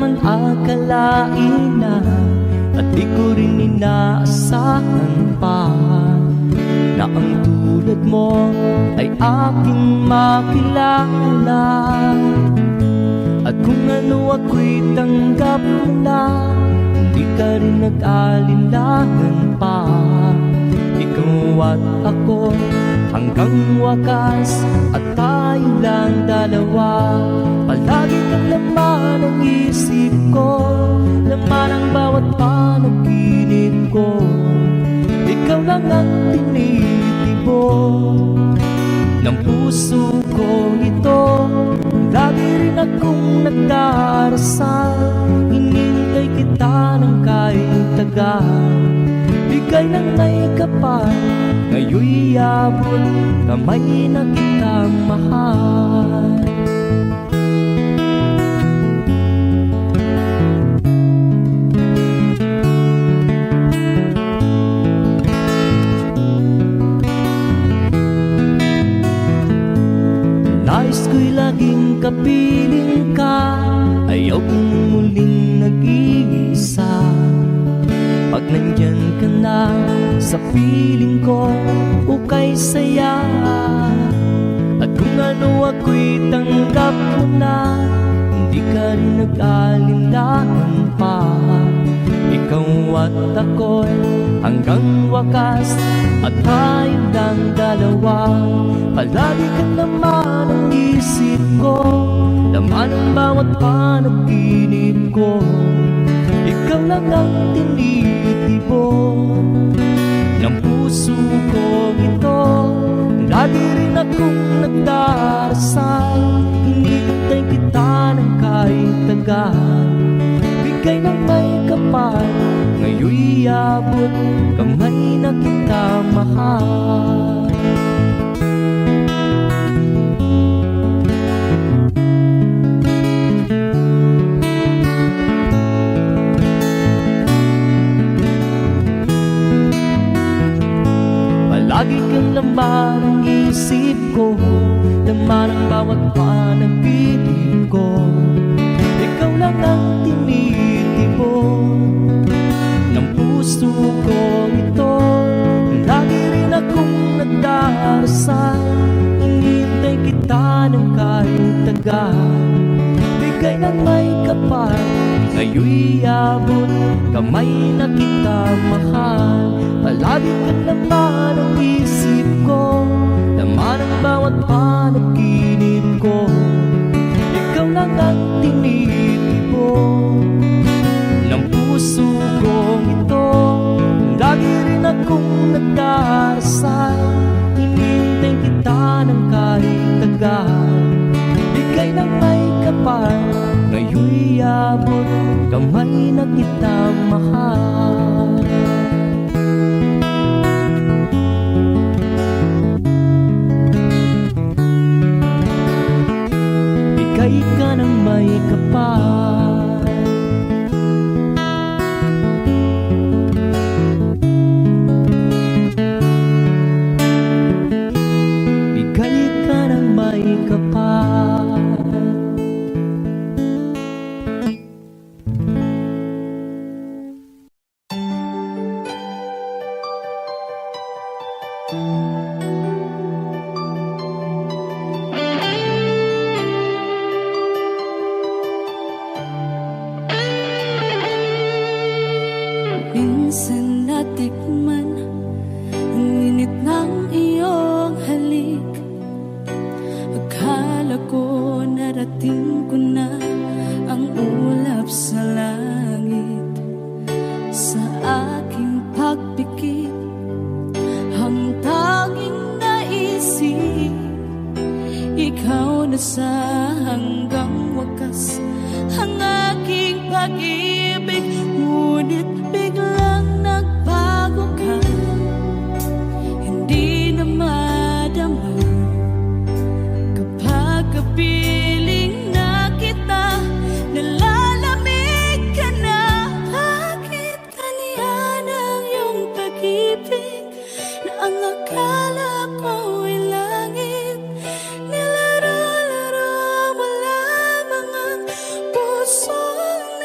naman akalain na, at di ko rin inaasahan pa, na ang tulad mo ay aking makilala. At kung ano ako'y tanggap mo na, hindi ka rin nag-alinlangan pa. Ikaw at ako hanggang wakas, at tayo lang dalawa. Palagi kang laman ng isip ko, laman ang bawat panaginip ko. Ikaw lang ang tinitibok ng puso ko ito. Lagi rin akong nagdarasal, hinintay kita ng kahit tagal. Bigay ng may kapal, ngayon'y abot kamay na kitang mahal. Nais ko'y laging kapiling ka, ayaw kong muling nag-iisa. Pag nandyan ka na sa piling ko, ukay saya. At kung ano ako'y tanggap mo na, hindi ka rin nag-alinlangan pa. Ikaw at ako'y hanggang wakas, at tayo lang dalawa. Palagi ka naman ang isip ko, laman ang bawat panaginip ko. Ikaw lang ang tinitibok ng puso ko ito. Lagi rin akong nagdarasal, hinintay kita ng kahit tagal. Bigay ng may kapal, ngayon'y abot kamay na kita mahal. Lagi kang laman ang isip ko, laman ang bawat panaginip ko. Ikaw lang ang tinitibok ng puso ko ito. Lagi rin akong nagdarasal, hinintay kita ng kahit tagal. Bigay ng may kapal, ngayon'y abot kamay na kita mahal. Palagi ka naman ang isip ko, laman ang bawat panaginip ko. Ikaw lang ang tinitibok ng puso ko ito. Lagi rin akong nagdarasal, hinintay kita ng kahit tagal. Bigay ng may kapal, ngayon'y abot kamay na kita mahal. Bigay ka ng may kapal, bigay ka ng may kapal. Minsan natikman ang init ng iyong halik. Akala ko narating ko na ang ulap sa langit. Sa aking pagpikit, ang tanging naisip, ikaw na sa hanggang wakas ang aking pag-ibig. Ngunit biglang nagbago ka, hindi na madama kapag kapiling na kita. Nalalamig ka na, bakit kaniyan ang iyong pag-ibig na ang akala ko ay langit? Nilaro-laro mo lamang ang pusong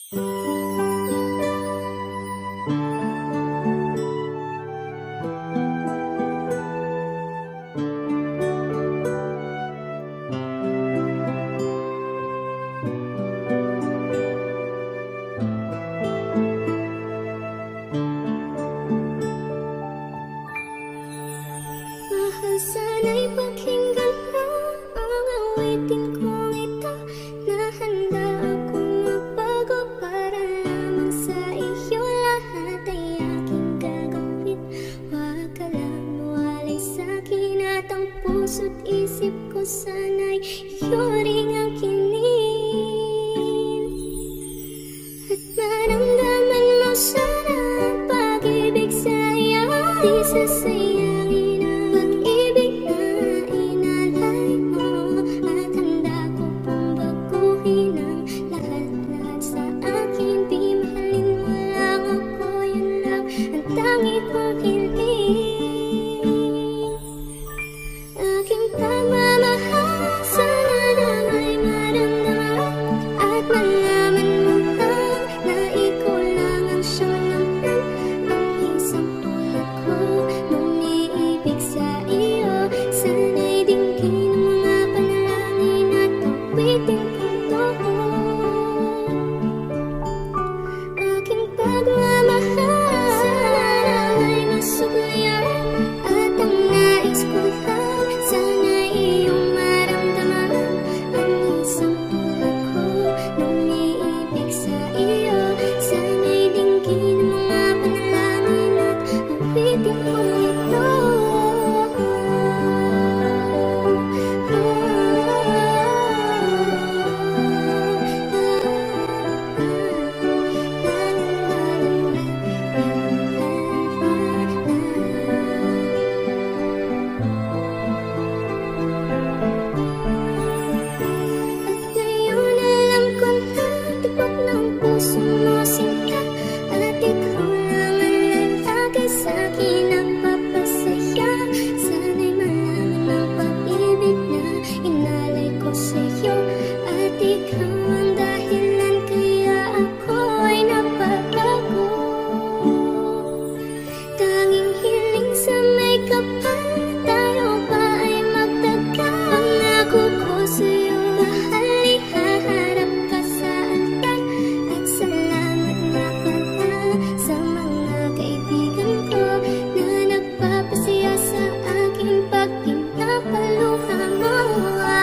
Mahal, sana'y pakinggan mo ang awitin kong ito, na handa akong magbago para lamang sa iyo. Lahat ay aking gagawin, huwag ka lang mawalay sa'kin, at ang puso't isip ko sana'y iyo ring ang kinin. At maramdaman mo sana ang pag-ibig sa iyo, di sasayangin ang pag-ibig na inalay mo. At handa ko pong baguhin ang lahat-lahat sa akin. Di mahalin mo lang ako, yun lang ang tangi kong hiling. Aking pagmamahal, sana lang ay maramdaman at malaman mo lang na ikaw lang ang siyang naman, ang isang tulad ko nung iibig sa iyo. Sana'y dinggin ang mga panalangin at awitin kong to. Aking pagmamahal, sana lang ay masuklayan, at ang nais ko lang, sana'y iyong maramdaman, ang isang tulad ko nung iibig sa iyo. Sana'y dinggin ang mga panalangin at awitin kong ito. At ngayon alam ko na tibok ng puso mo sinta, at ikaw lang ang lalaki sa'kin ang papasaya. Sana'y malaman ang pag-ibig na inalay ko sa'yo, at ikaw ang dahilan kaya ako ay napabago. Tanging hiling sa may kapal, tayo ba ay magtagal? Pangako ko sa'yo, mahal, ihaharap ka sa altar. At salamat na pala sa mga kaibigan ko na nagpapasaya sa aking pag pinapaluha mo.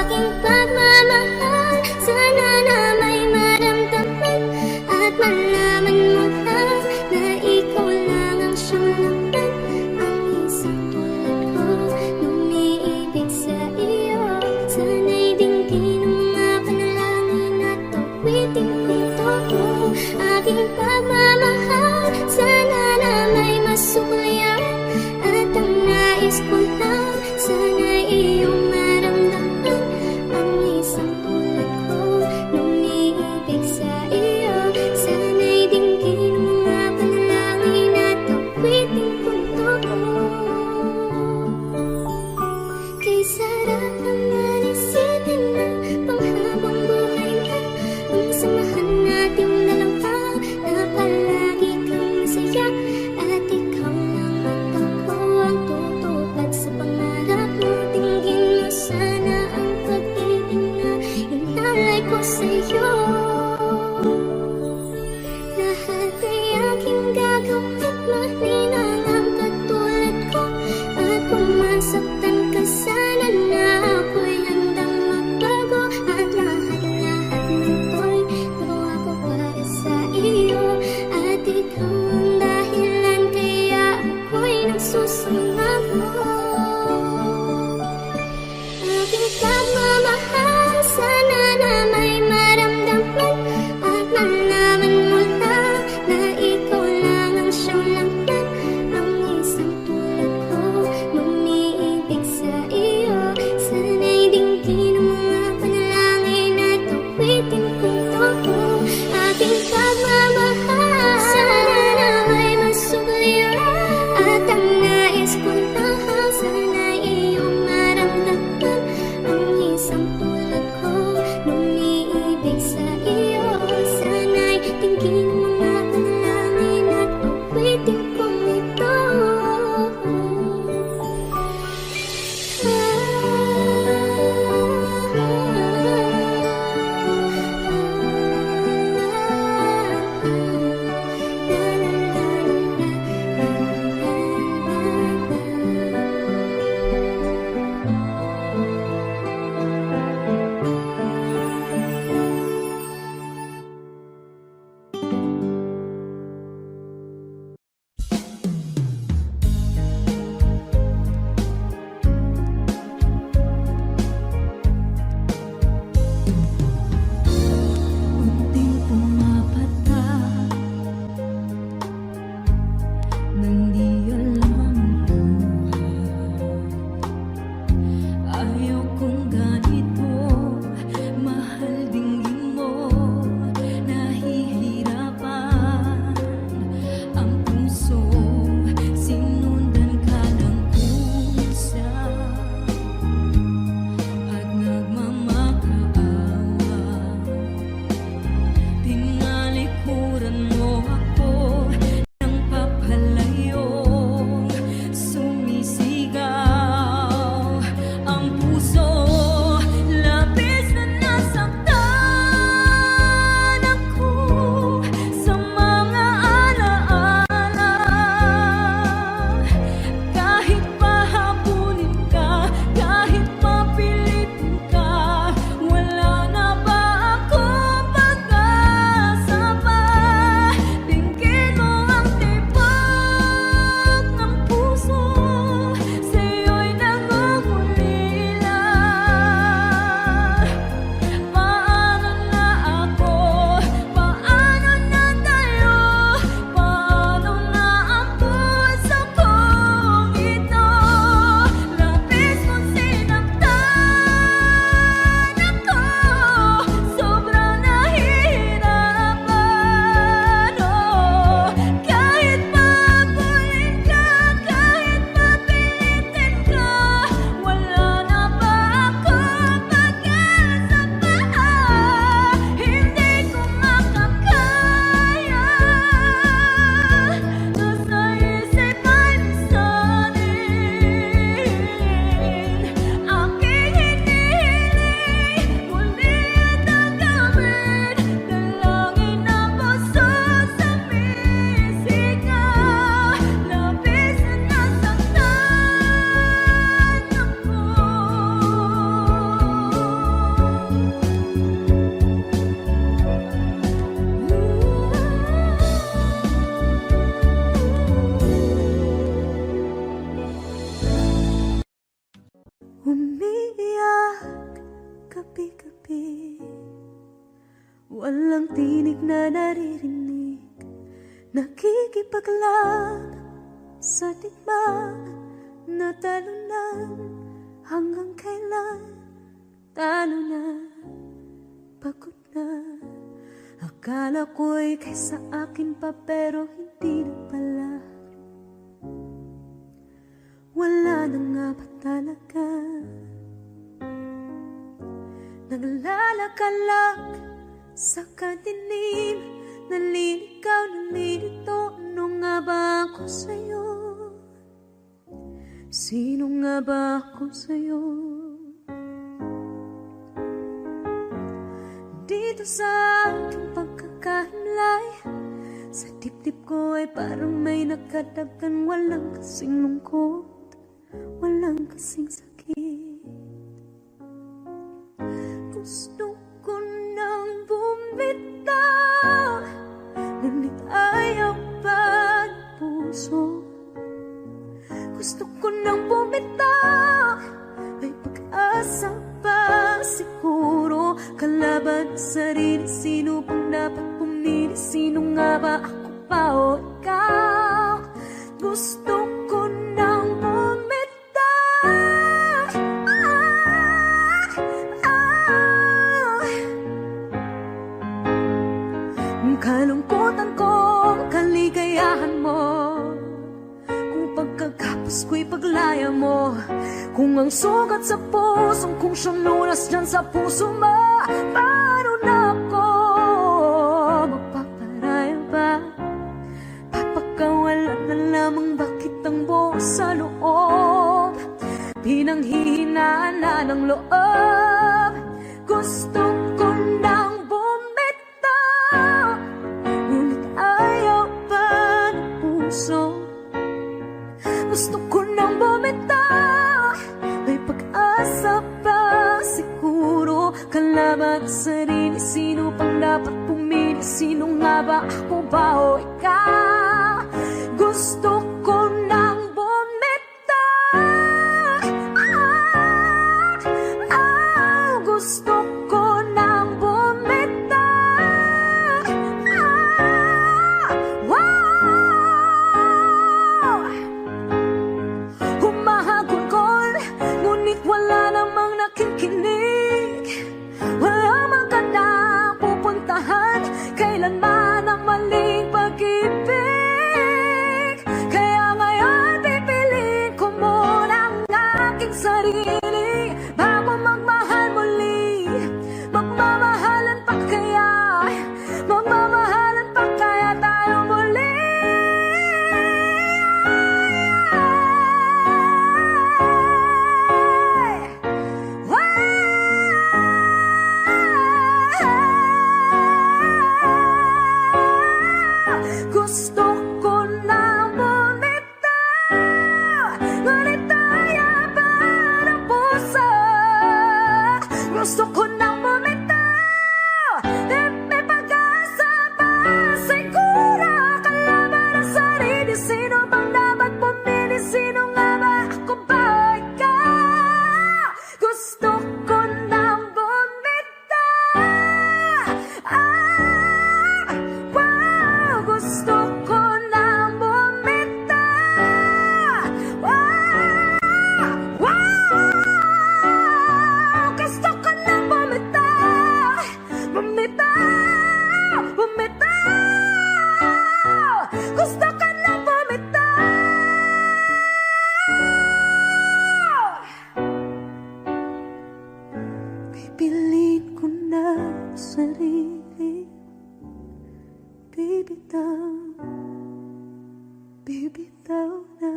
Aking pagmamahal, sana na may maramdaman at malaman mo lang na ikaw lang ang siyang laman, ang isang tulad ko nung iibig sa iyo. Sana'y dinggin ang mga panalangin at awitin kong to. Aking pagmamahal, sana na may masuklayan, at ang nais ko lang, sana'y iyong maramdaman, ang isang tulad ko nung iibig sa iyo. Sana'y dinggin ang mga panalangin at awitin kong to. Kay sarap naman isipin na panghabang buhay na ang samahan nating dalawa, na palagi kang masaya, at ikaw lang at ako ang tutupad sa pangarap mo. Dinggin mo sana ang pag-ibig na inalay ko sa'yo. Lahat ay aking gagawin, maninang ang katulad ko, at kung masaktan ka sana na ako'y handang magbago. At lahat-lahat nito'y nagawa ko para sa iyo, at ikaw ang dahilan kaya ako'y nagsusumamo. Aking pagmamahal, sana na may maramdaman at malaman mo lang na ikaw lang ang siyang laman, ang isang tulad ko nung iibig sa iyo. Sana'y dinggin ang mga panalangin at awitin kong to. Aking pagmamahal, sana na may masuklayan, at ang nais ko lang, sana'y iyong maramdaman, ang isang tulad ko nung iibig sa iyo. Sana'y dinggin na naririnig, nakikipaglaban sa digmaan na talunan. Hanggang kailan talo na, pagod na. Akala ko'y kaysa akin pa, pero hindi na pala. Wala na nga ba talaga? Naglalakalag sa kadilim, naliligaw, nalilito. Ano nga ba ako sa'yo? Sino nga ba ako sa'yo? Dito sa aking pagkakahimlay, sa dibdib ko ay parang may nakadagdan. Walang kasing lungkot, walang kasing sakit. Gusto ko nang bumitaw, ngunit ayaw pa ng puso. Gusto ko nang bumitaw, may pag-asa pa siguro. Kalaban sa sarili, sino bang dapat pumili? Sino nga ba, ako pa o ikaw? Gusto ko nang bumitaw. Kalungkutan ko, kaligayahan mo. Kung pagkagapos ko'y paglaya mo, kung ang sugat sa pusong kung siyang lunas dyan sa puso mo, paano na ako magpaparaya ba? Papakawalan na lamang, bakit ang buo sa loob? Pinanghihinaan na ng loob. Gusto ko nang bumitaw, ngunit ayaw pa ng puso. Gusto ko nang bumitaw, may pag-asa pa siguro. Kalaban sa sarili, sino pang dapat pumili? Sino nga ba, ako ba o ikaw? Gusto ko nang bumitaw. Gusto ko nang bumitaw. Humahagulgol, ngunit wala namang nakikinig. Walang magandang pupuntahan, kailanman ang maling pag-ibig. Kaya ngayon pipiliin ko muna ang aking sarili bago magmahal muli. Magmamahalan pa kaya, magmamahalan pa kaya tayo muli. Gusto ko na bumitaw, ngunit ayaw pa ng puso. Gusto ko nang bumitaw, may pag-asa pa siguro. Kalaban ang sarili, sino bang dapat pumili? Sino nga ba, ako ba o ikaw? Gusto ko nang bumitaw. Gusto ko nang bumitaw. Gusto ko nang bumitaw. Bumitaw, bumitaw. Gusto ko nang bumitaw. Pipiliin ko na sarili, bibitaw, bibitaw na.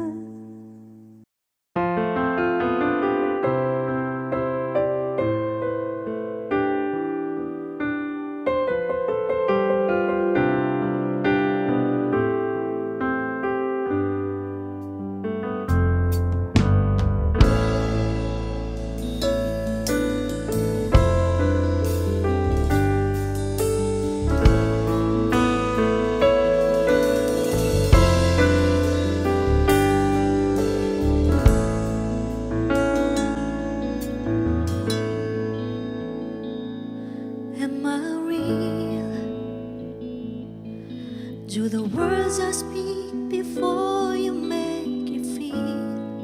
Do the words I speak before you make you feel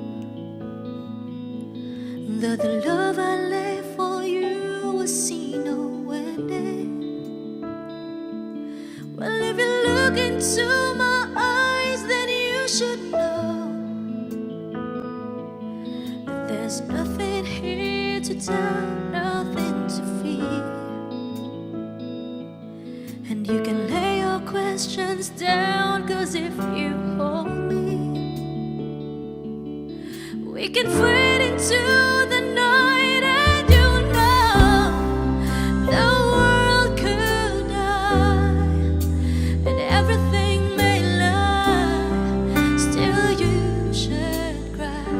that the love I lay for you will see no ending? Well, if you look into my eyes, then you should know that there's nothing here to tell, nothing to fear. And you can lay your questions down, 'cause if you hold me, we can fade into the night. And you know the world could die and everything may lie, still you should cry.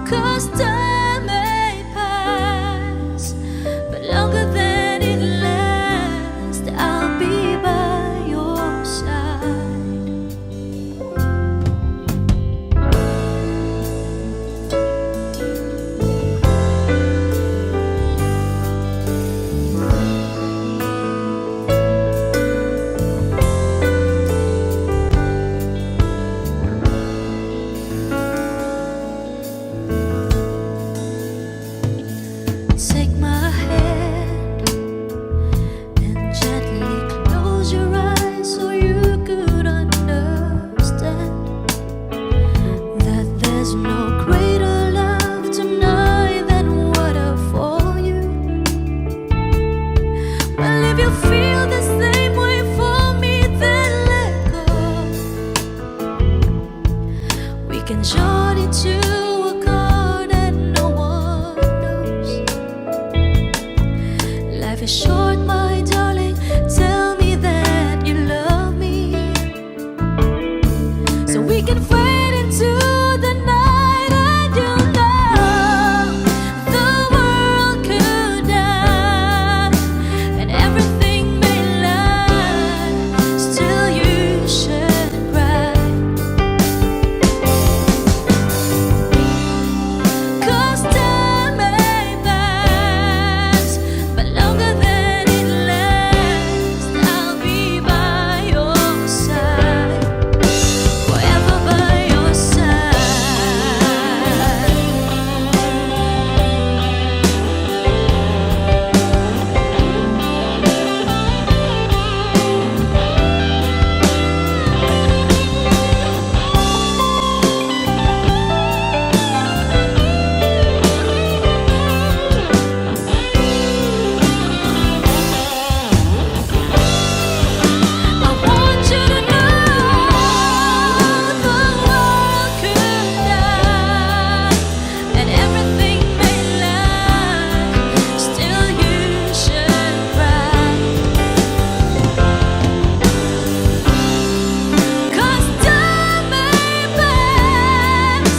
'Cause time may pass, but longer than it lasts, I'll be by your side. Take my hand and gently close your eyes so you could understand that there's no greater love tonight than what I for you. Well, if you feel the same way for me, then let go. We can join into a chord and no one knows. Life is short, my darling. Tell me that you love me, so we can fade into the night. And you know the world could die and everything may lie, still you should cry. 'Cause time may pass, but longer than it lasts, I'll be by your side, forever by your side. I want you to know the world could die and everything may lie, still you should cry. 'Cause time may pass,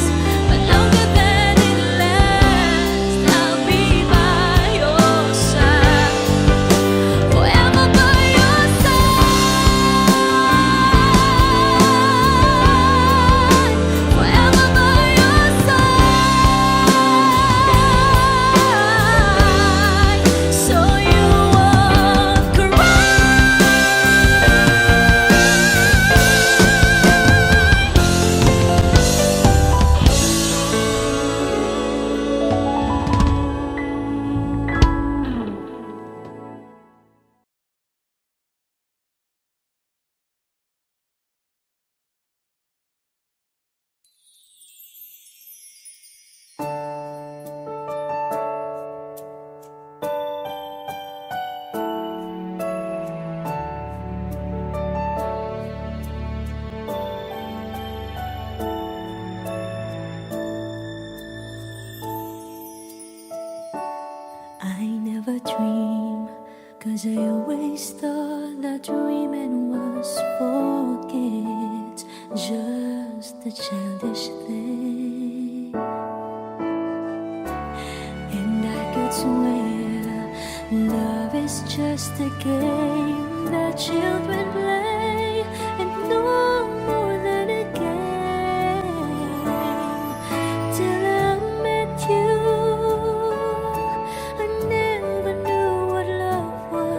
but longer than it lasts, I'll be by your side, forever by your side, forever by your side, so you won't cry. I never dream, 'cause I always thought that dreaming was for kids, just a childish thing. And I could swear love is just a game that children play, and no more than a game. Till I met you, I never knew what love was.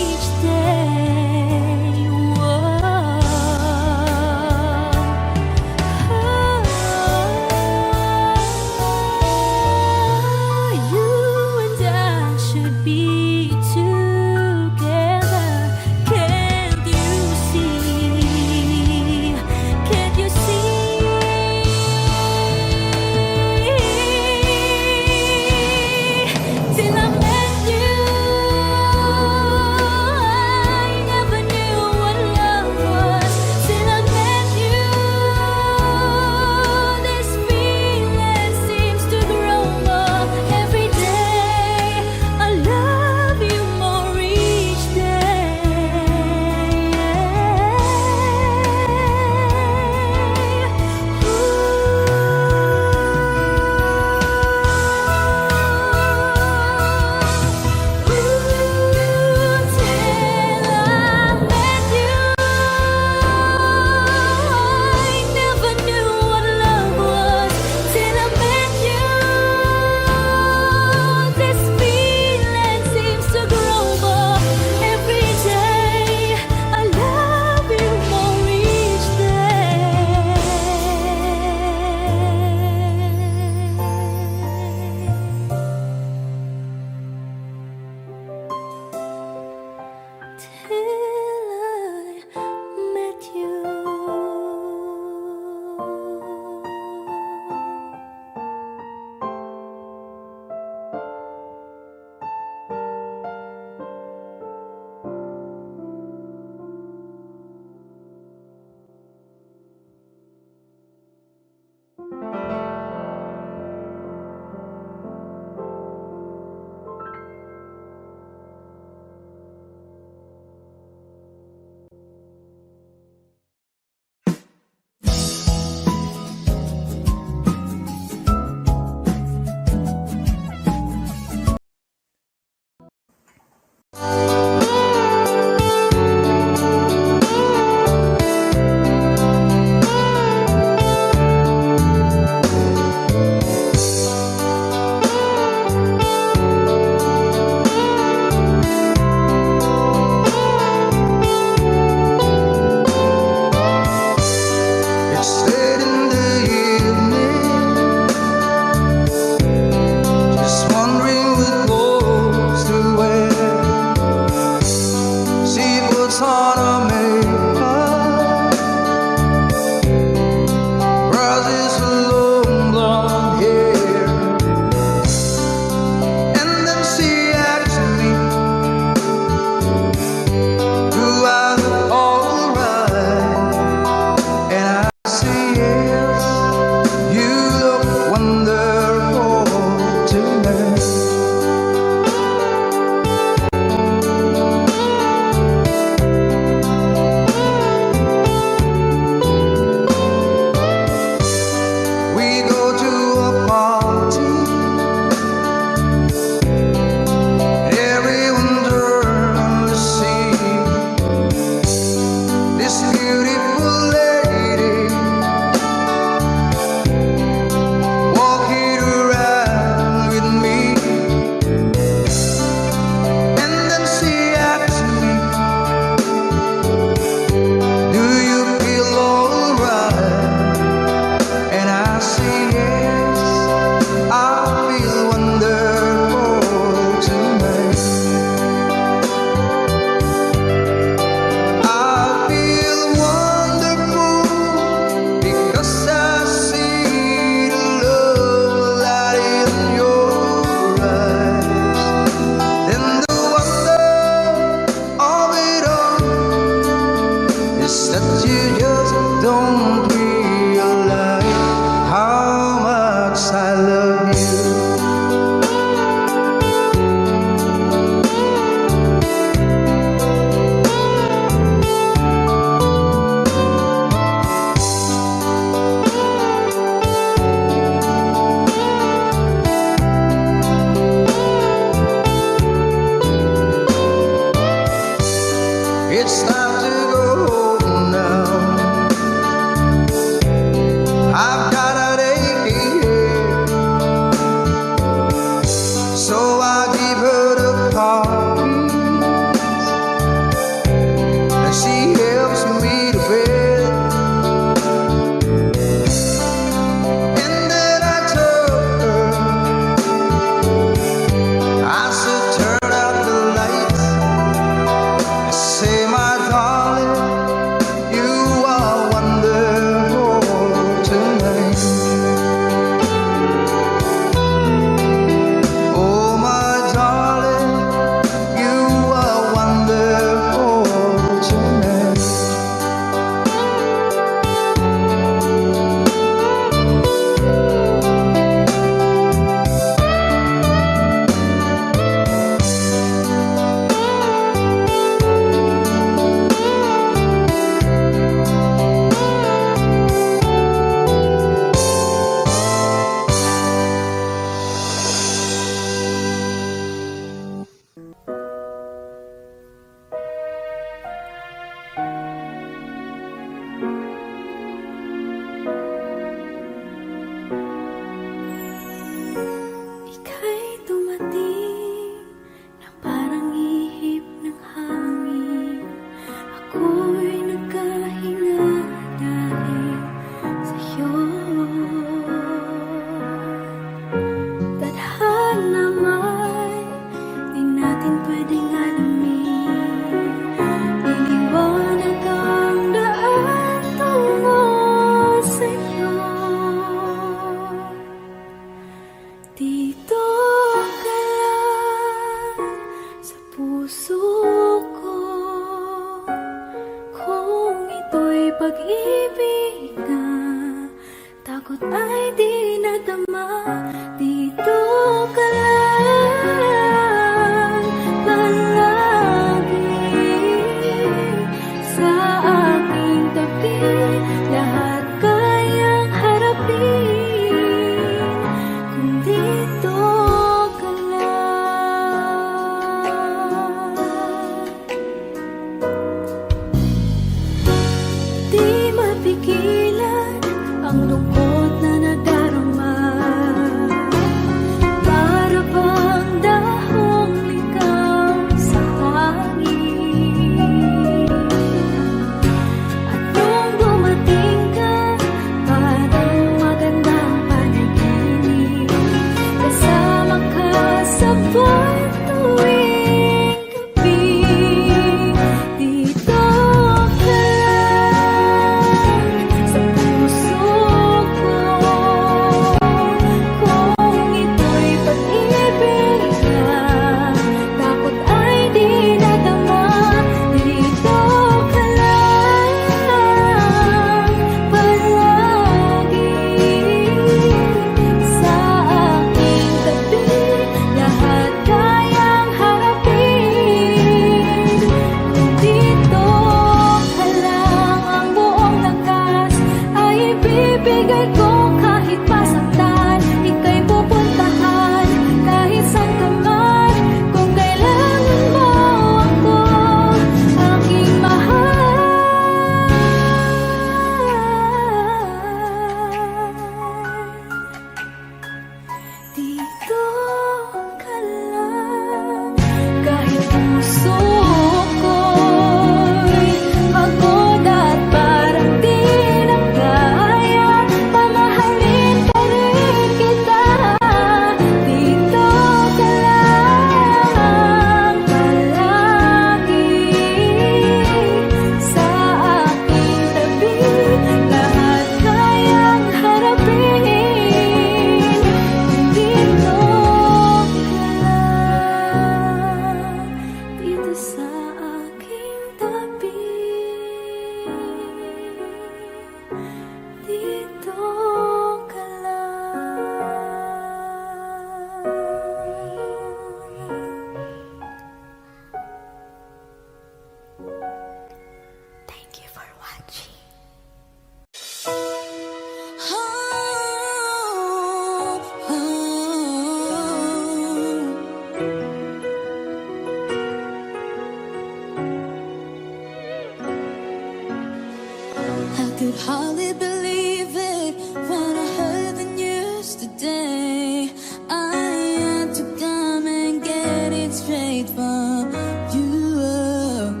hardly believe it when I heard the news today. I had to come and get it straight from you.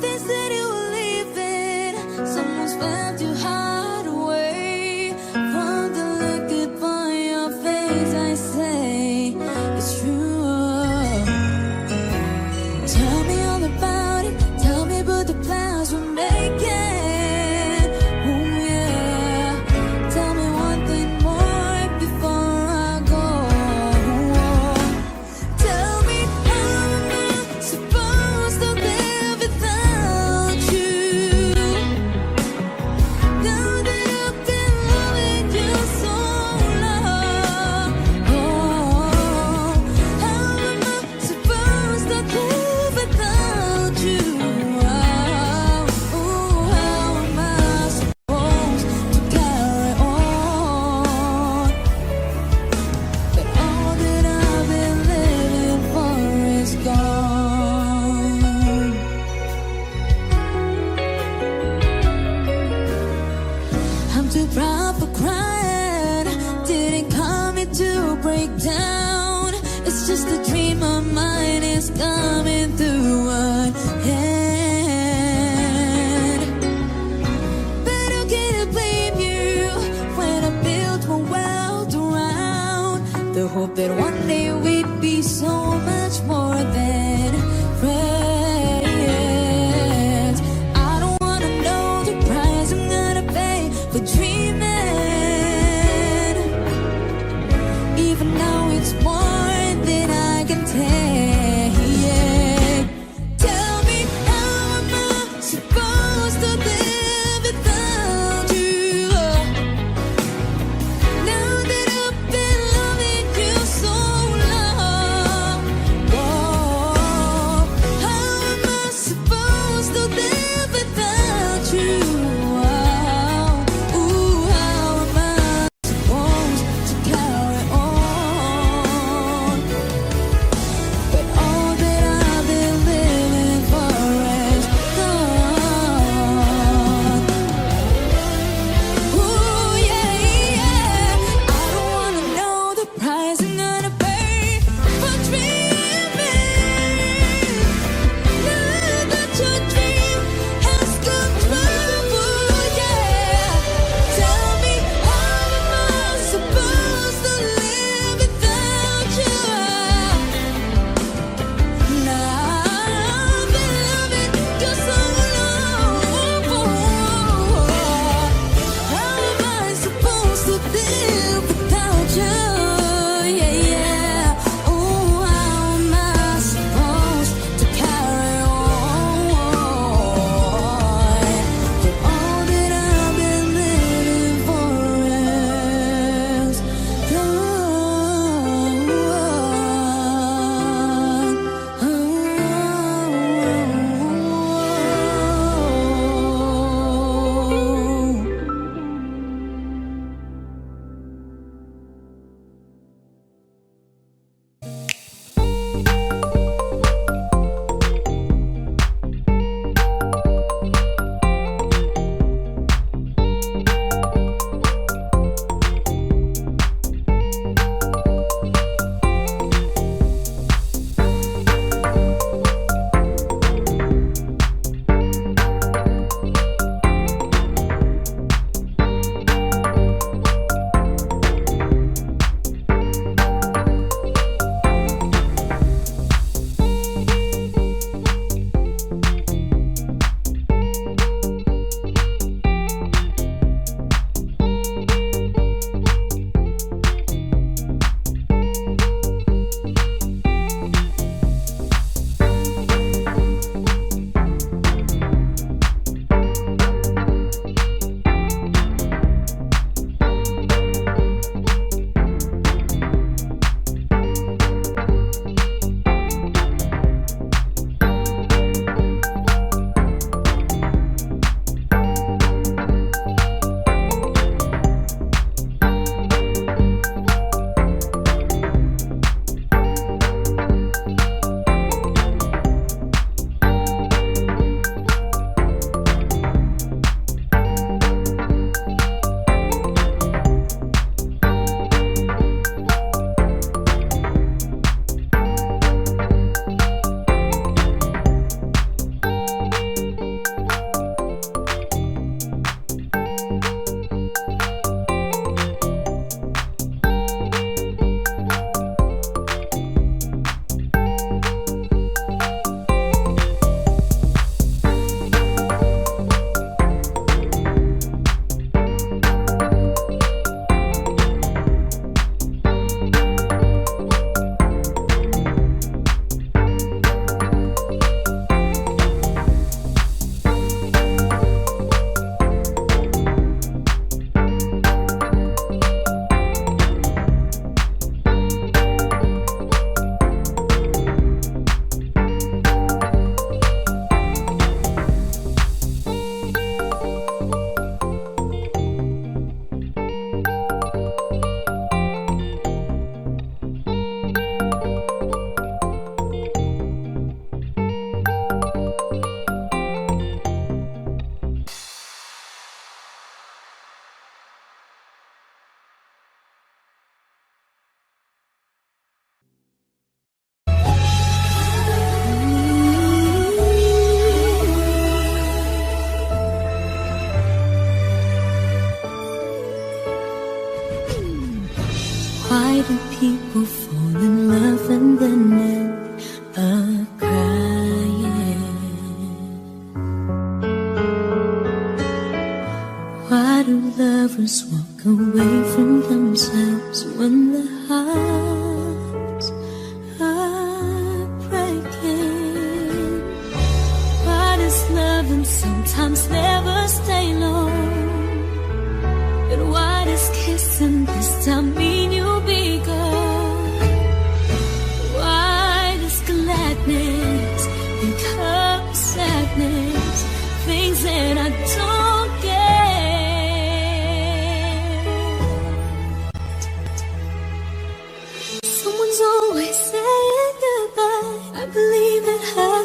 They said you were leaving, someone swept your heart away. From the look upon your face, I say it's true. Tell me all about it, tell me about the plans we're making. Oh yeah, tell me one thing more before I go. Tell me how am I supposed to live without you? Now that I've been loving you so long, how am I supposed to live without you? How am I supposed to carry on? But all that I've been living for is gone. I'm too proud for crying. Didn't come here to break down. It's just a dream my mind is coming through one hand. But how can I blame you when I built my world around the hope that one day we'd be so much more than friends? I don't wanna know the price I'm gonna pay for dreaming. Even now it's more than I can take. Tell me how am I supposed to live without you? Now that I've been loving you so long, how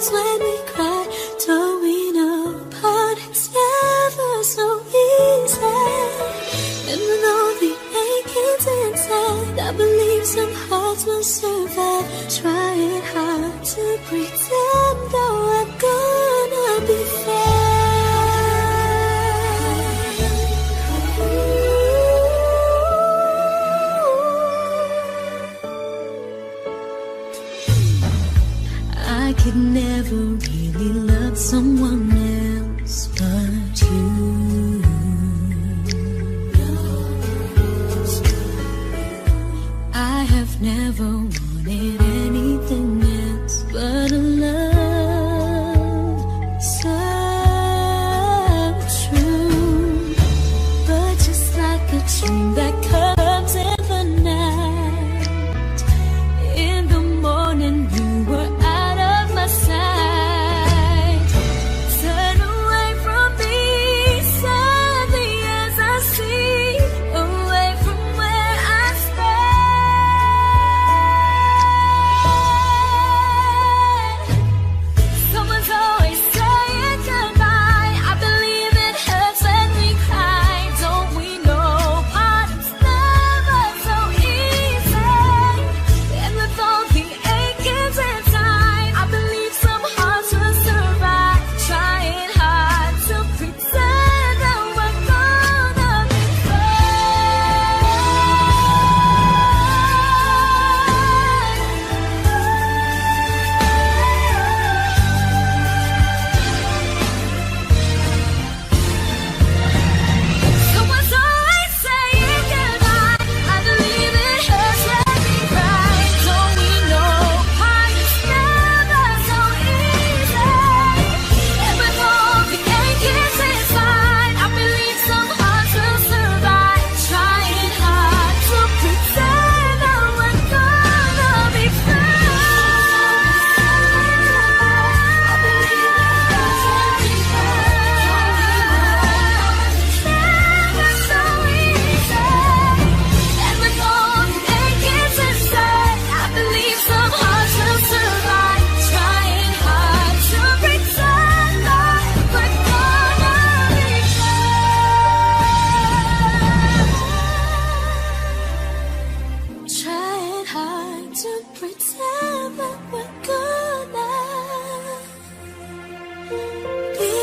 hurts when we cry. Don't we know? But it's never so easy. And with all the achings inside, I believe some hearts will survive. Trying hard to pretend that we're gonna be fine. I could never really love someone else but you. I have never wanted anything else but a love so true. But just like a dream that comes in the night, in the morning you were out of my sight. Turn away from me, sadly as I see, away from where I stand. Someone's always saying goodbye. I believe it hurts when we cry. Don't we know? But it's never so easy. And with all the achings inside, I believe some hearts will survive. Trying hard to pretend that we're gonna be Someone's always saying goodbye. I believe it hurts when we cry. Don't we know? But it's never so easy. And with all the achings inside, I believe some hearts will survive. Trying hard to pretend that we're gonna be fine. I believe it hurts when we never so easy. And with all the achings inside, I believe some hearts will survive. Trying hard to pretend that we're gonna be fine. Trying hard to pretend that we're gonna be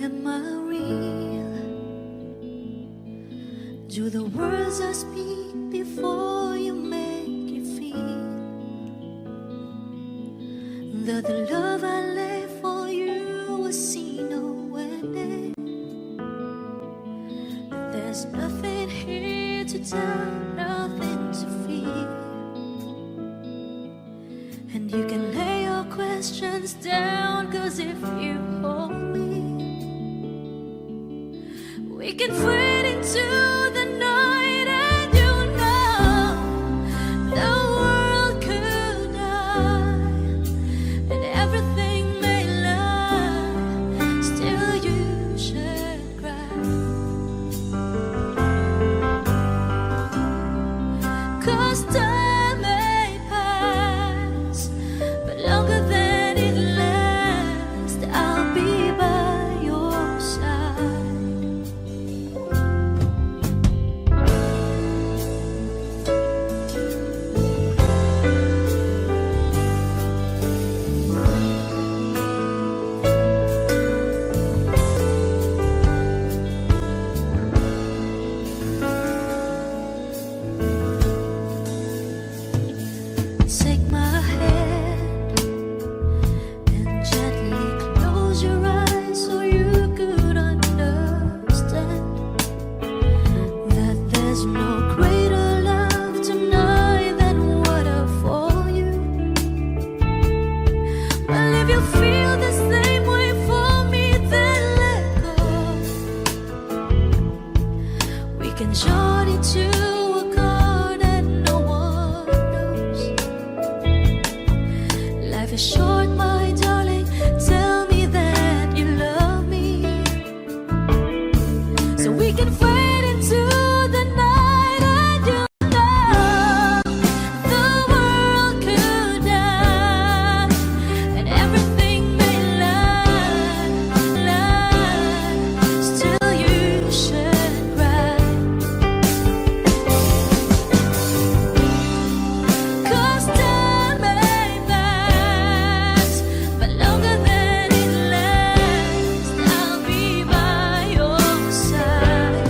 Am I real? Do the words I speak before you make you feel that the love I lay for you will see no end? There's nothing here to tell, nothing to feel, and you can lay your questions down, 'cause if you hold me, we can fade into the night, and you know the world could die and everything may lie, still you should cry. 'Cause time may pass, but longer than it lasts, I'll be by your side. can journey to a car that no one knows. Life is short, my darling. Tell me that you love me, so we can fade into the night. And you know the world could die and everything may lie. Still you should cry, 'cause time may pass, but longer than it lasts, I'll be by your side.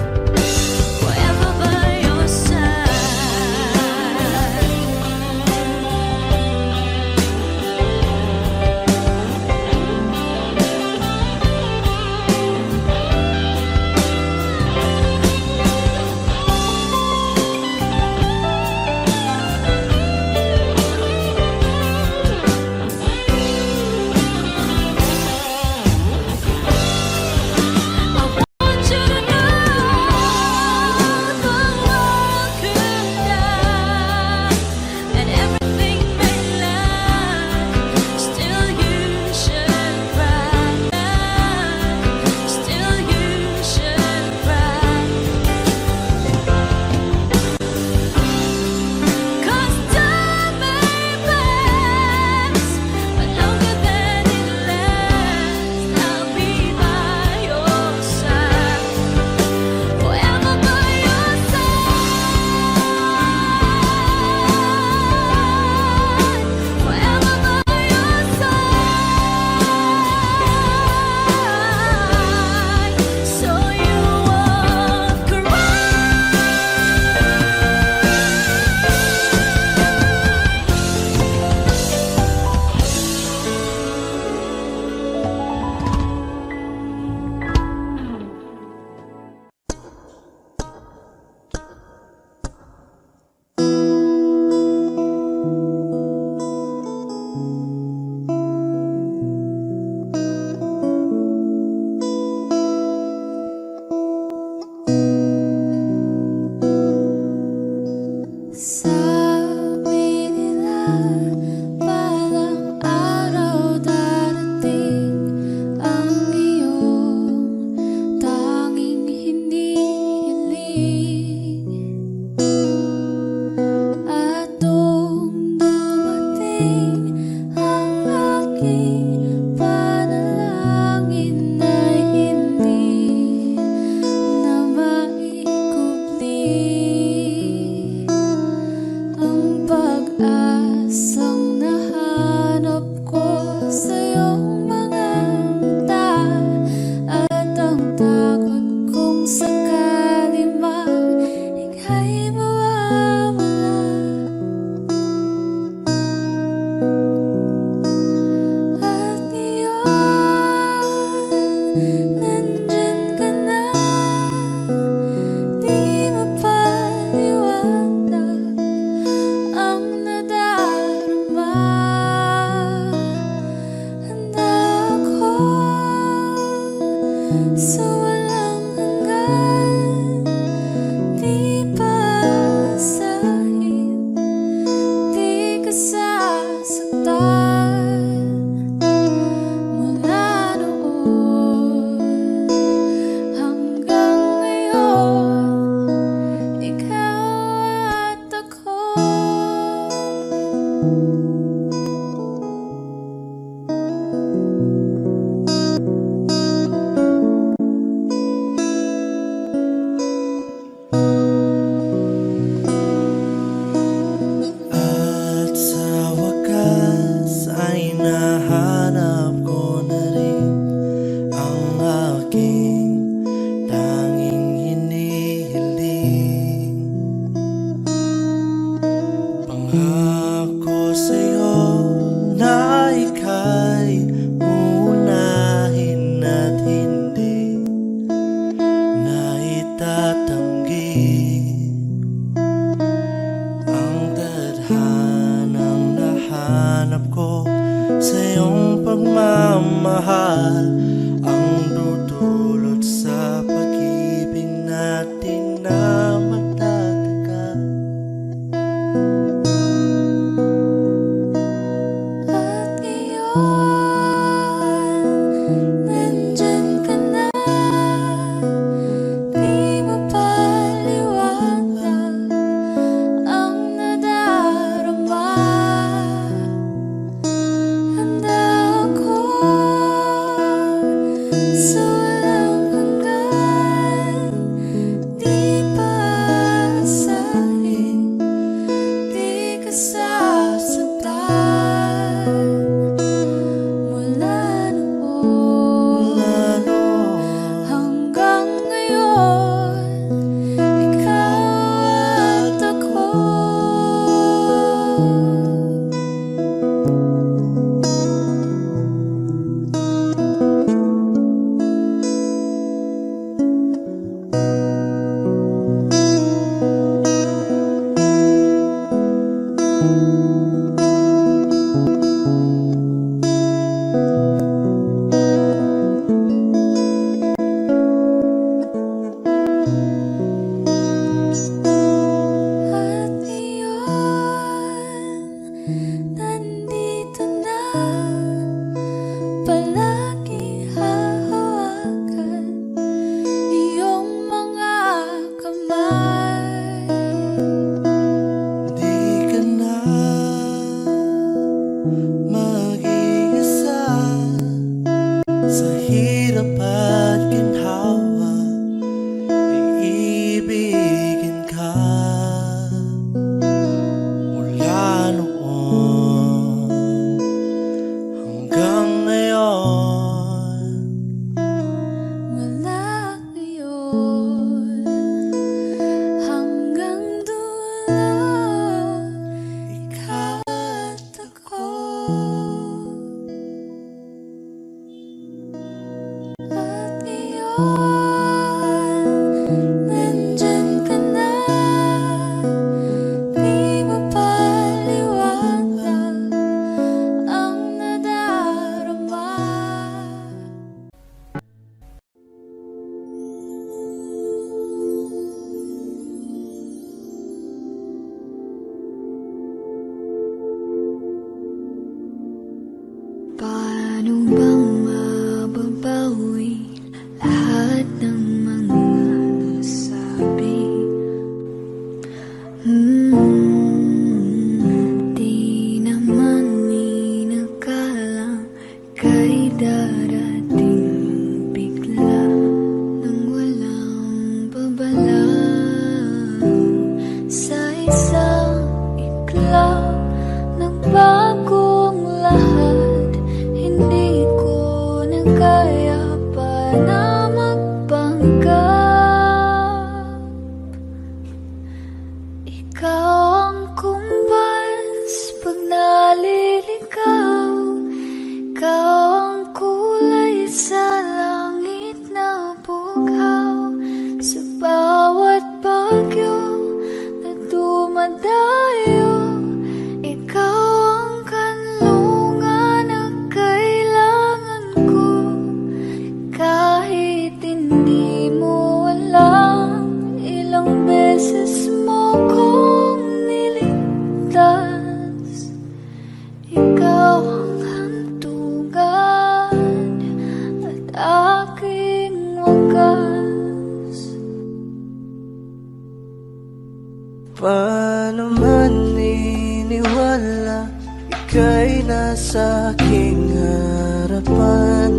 Paano man iniwala, ika'y nasa aking harapan.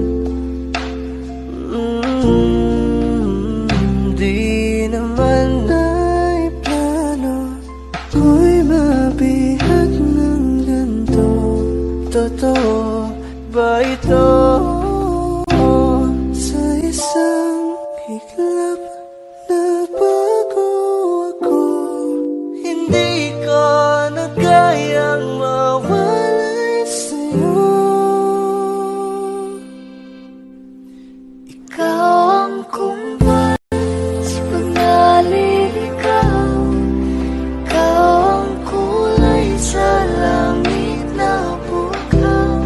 Di naman ay plano ko'y mabihag ng ganito. Totoo ba ito? Sa isang iglap nabago ako. Hindi ko na kayang mawalay sa'yo. Ikaw ang kumpas pag naliligaw. Ikaw ang kulay sa langit na bukaw.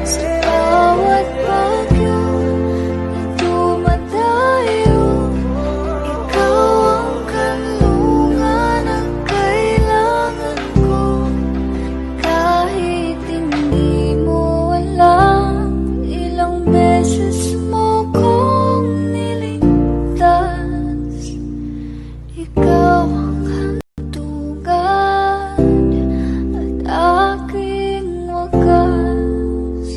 Sa bawat bagyo na dumadayo, ikaw ang kanlungan ang kailangan ko. Kahit hindi mo alam, ilang beses mo kong niligtas. Ikaw ang hantungan at aking wakas.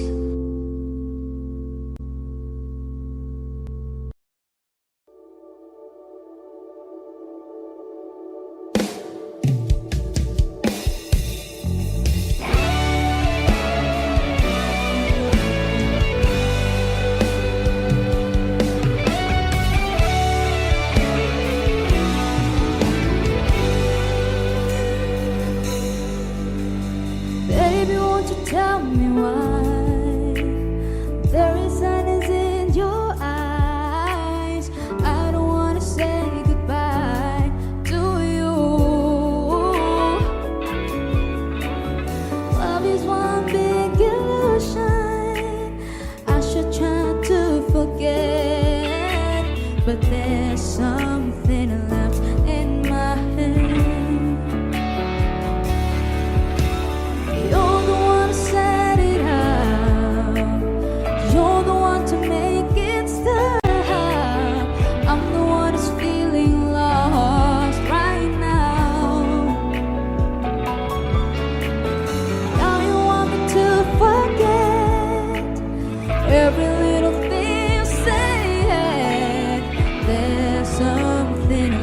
Baby, won't you tell me why there is sadness in your eyes? I don't wanna say goodbye to you. Love is one big illusion. I should try to forget, but there's something left in my head. You're the one to set it up. You're the one to make it stop. I'm the one who's feeling lost right now. Now you want me to forget every little thing you said. There's something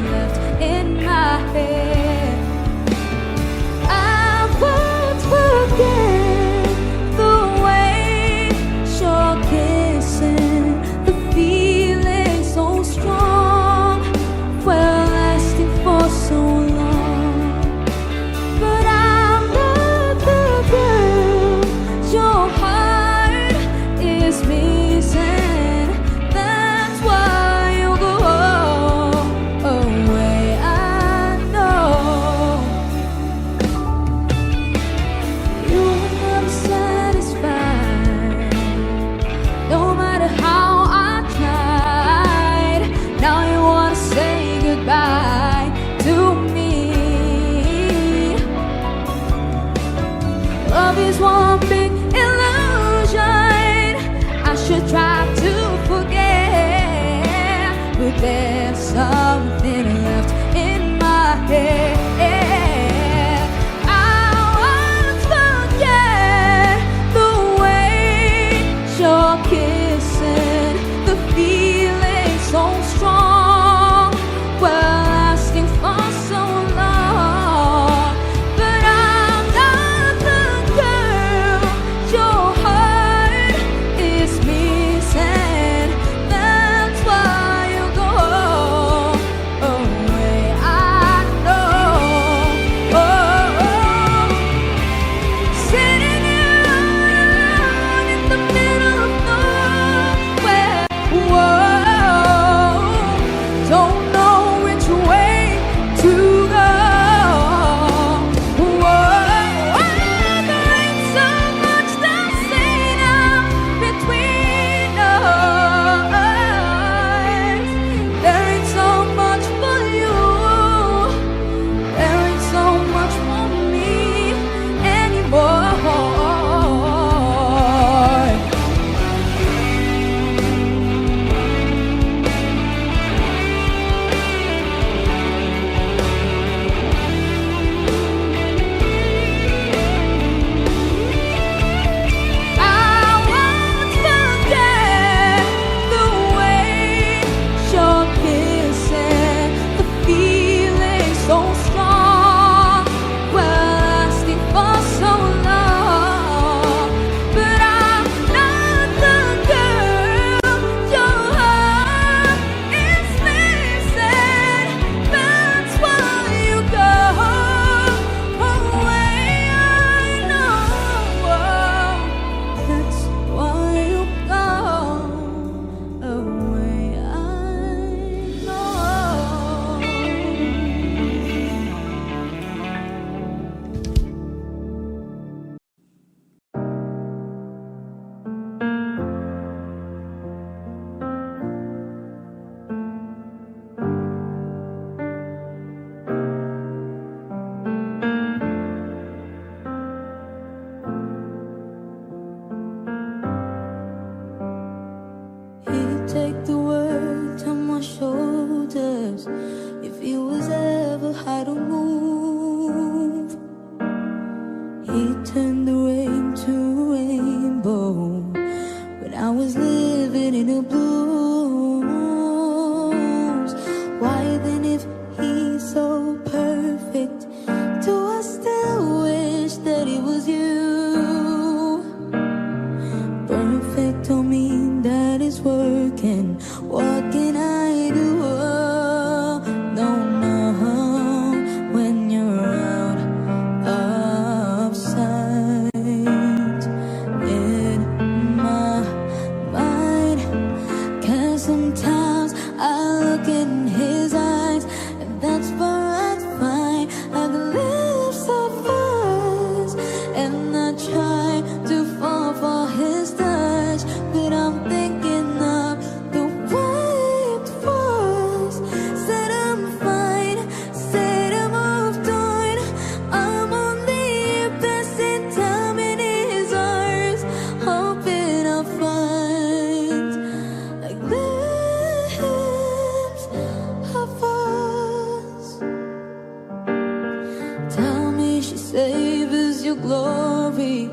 your glory.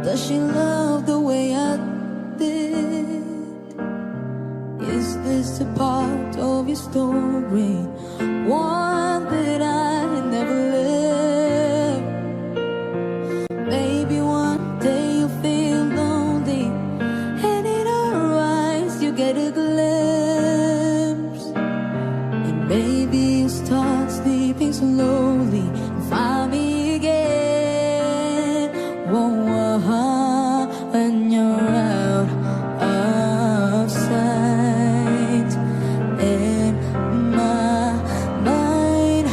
Does she love the way I did? Is this a part of your story? One that I never lived. Maybe one day you'll feel lonely, and in her eyes you get a glimpse. And maybe you start sleeping slowly and find me again. Whoa, when you're out of sight in my mind.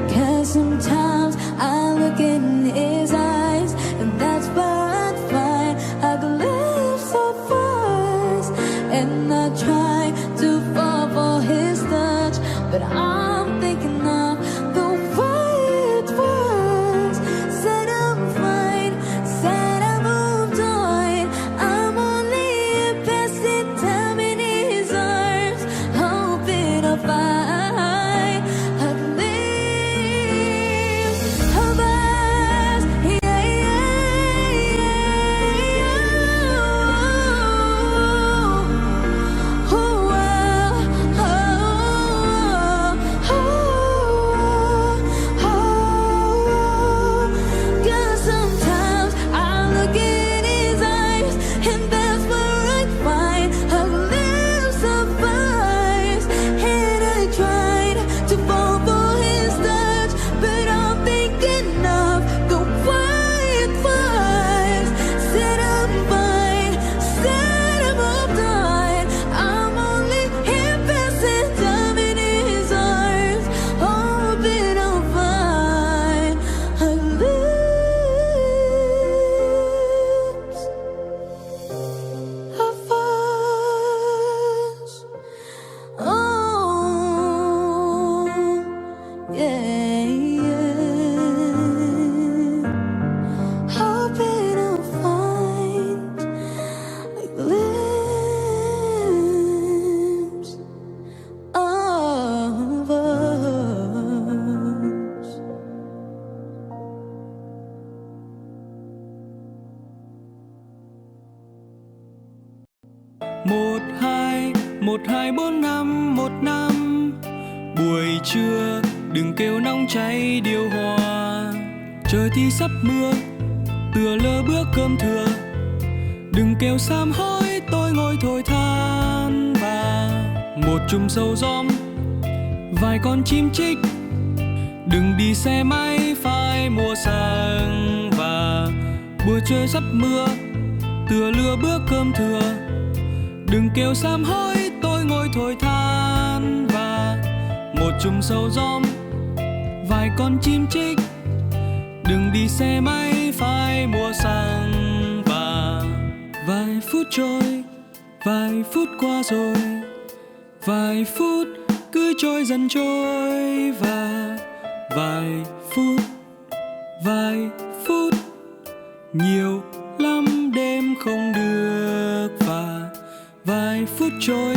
'Cause sometimes I look in his eyes, and that's where I'd find I could live so fast. And I try to fall for his touch, but I'm thinking of the way it was. Said I'm fine, said I moved on. I'm only a passing time in his arms, hoping I'll find a glimpse of us. Yeah, yeah, yeah. Oh, cause sometimes I look in his eyes, and that's where I find a glimpse of us. And I tried to fall for his touch, but I'm thinking of the way it was. Said I'm fine, said I moved on. I'm only here passing time in his arms, hoping I'll find a glimpse of us. Oh, yeah, yeah. Hoping I'll find a glimpse of us. Một hai bốn năm, một năm. Buổi trưa đừng kêu nóng cháy điều hòa. Trời thì sắp mưa, tựa lơ bữa cơm thừa. Đừng kêu sám hối, tôi ngồi thổi than. Và một chùm sầu gióm, vài con chim chích. Đừng đi xe máy phải mua xăng. Và buổi trưa sắp mưa, tựa lưa bữa cơm thừa. Đừng kêu sám hối, tôi ngồi thổi than. Và một chùm sầu gióm, vài con chim chích. Đừng đi xe máy phải mua xăng. Và vài phút trôi, vài phút qua rồi. Vài phút cứ trôi dần trôi. Và vài phút nhiều lắm đêm không được. Và vài phút trôi,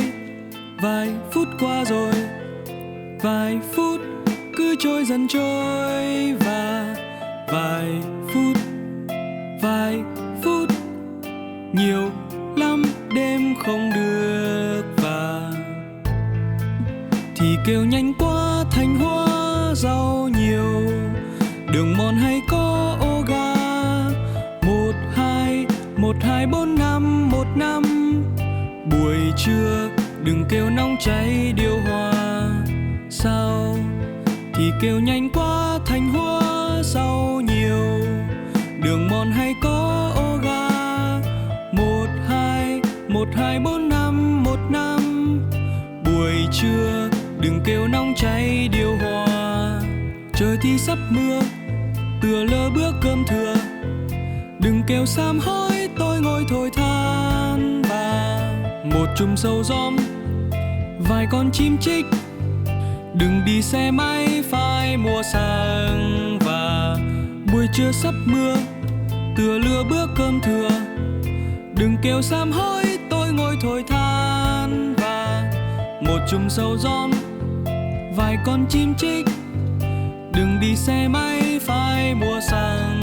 vài phút qua rồi. Vài phút cứ trôi dần trôi. Và vài phút nhiều lắm đêm không được. Và thì kêu nhanh quá thành hoa rau nhiều. Đường mòn hay có ô ga. Một hai bốn năm, một năm. Buổi trưa đừng kêu nóng cháy điều hòa. Sao thì kêu nhanh quá thành hoa rau nhiều. Đường mòn hay có ô ga. Một hai bốn năm, một năm. Buổi trưa đừng kêu nóng cháy điều hòa. Trời thì sắp mưa, tựa lơ bữa cơm thừa. Đừng kêu sám hối, tôi ngồi thổi than. Và một chùm sầu gióm, vài con chim chích. Đừng đi xe máy phải mua xăng. Và buổi trưa sắp mưa, tựa lưa bữa cơm thừa. Đừng kêu sám hối, tôi ngồi thổi than. Và một chùm sầu gióm, vài con chim chích. Đừng đi xe máy phải mua xăng.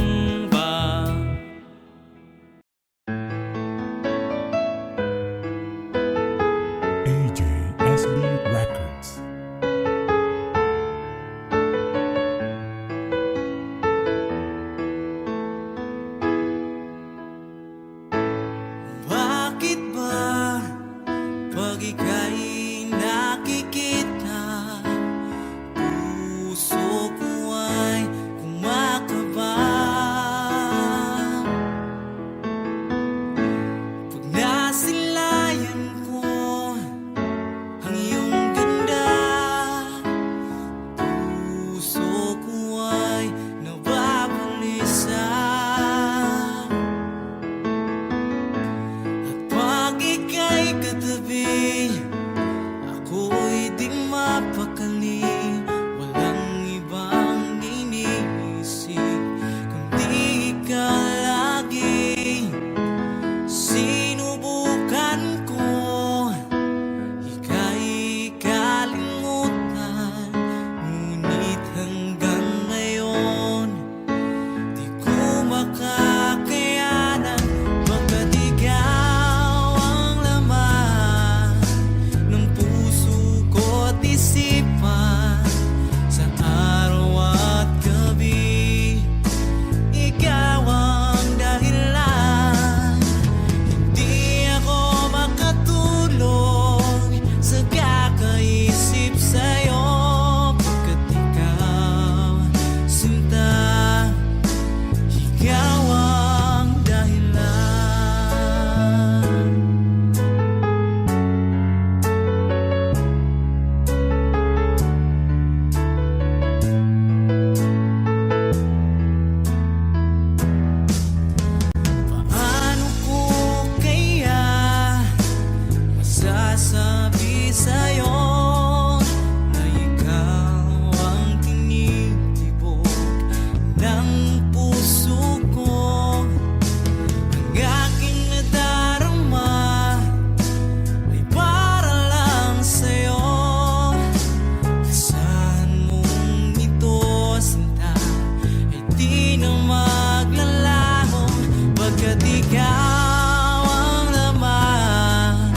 Pagkat ikaw ang laman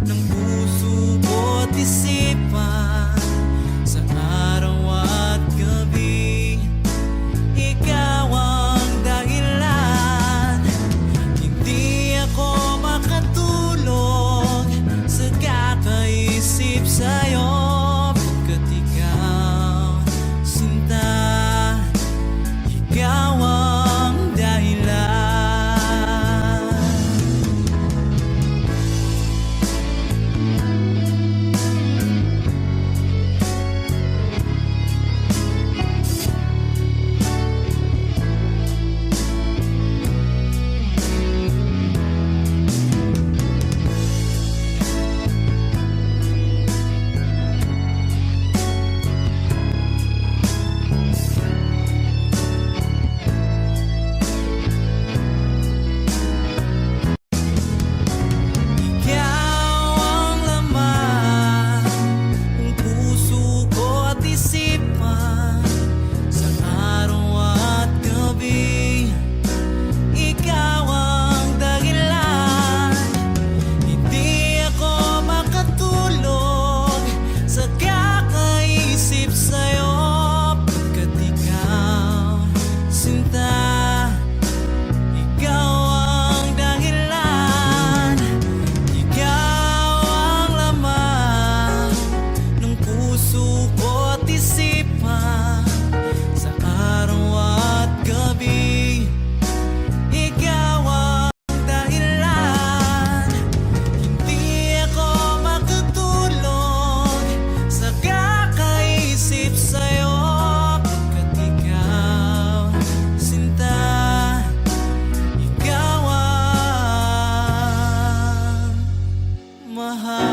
ng puso ko't isipan, sa araw at gabi ikaw ang dahilan. Hindi ako makatulog sa kakaisip sa'yo. Pagkat ikaw, sinta, ikaw ang dahilan. Ikaw ang laman ng puso ko at isipan, sa araw at gabi ikaw ang dahilan. Hindi ako makatulog sa kakaisip sa'yo. Pagkat ikaw, sinta, ikaw ang dahilan. Ikaw ang laman ng puso ko at isipan, sa araw at gabi ikaw ang dahilan. Hindi ako makatulog sa kakaisip sa'yo. Pagkat ikaw, sinta, ikaw ang mahal.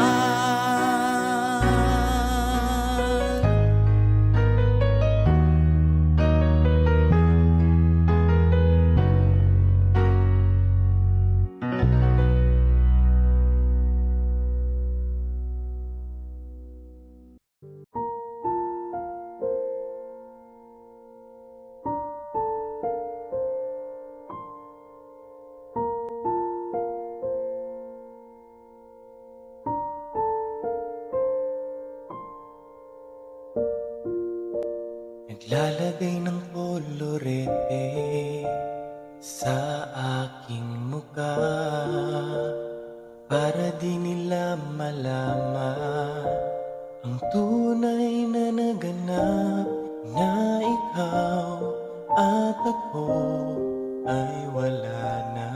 Naglalagay ng kolorete sa aking mukha para di nila malaman ang tunay na naganap, na ikaw at ako ay wala na.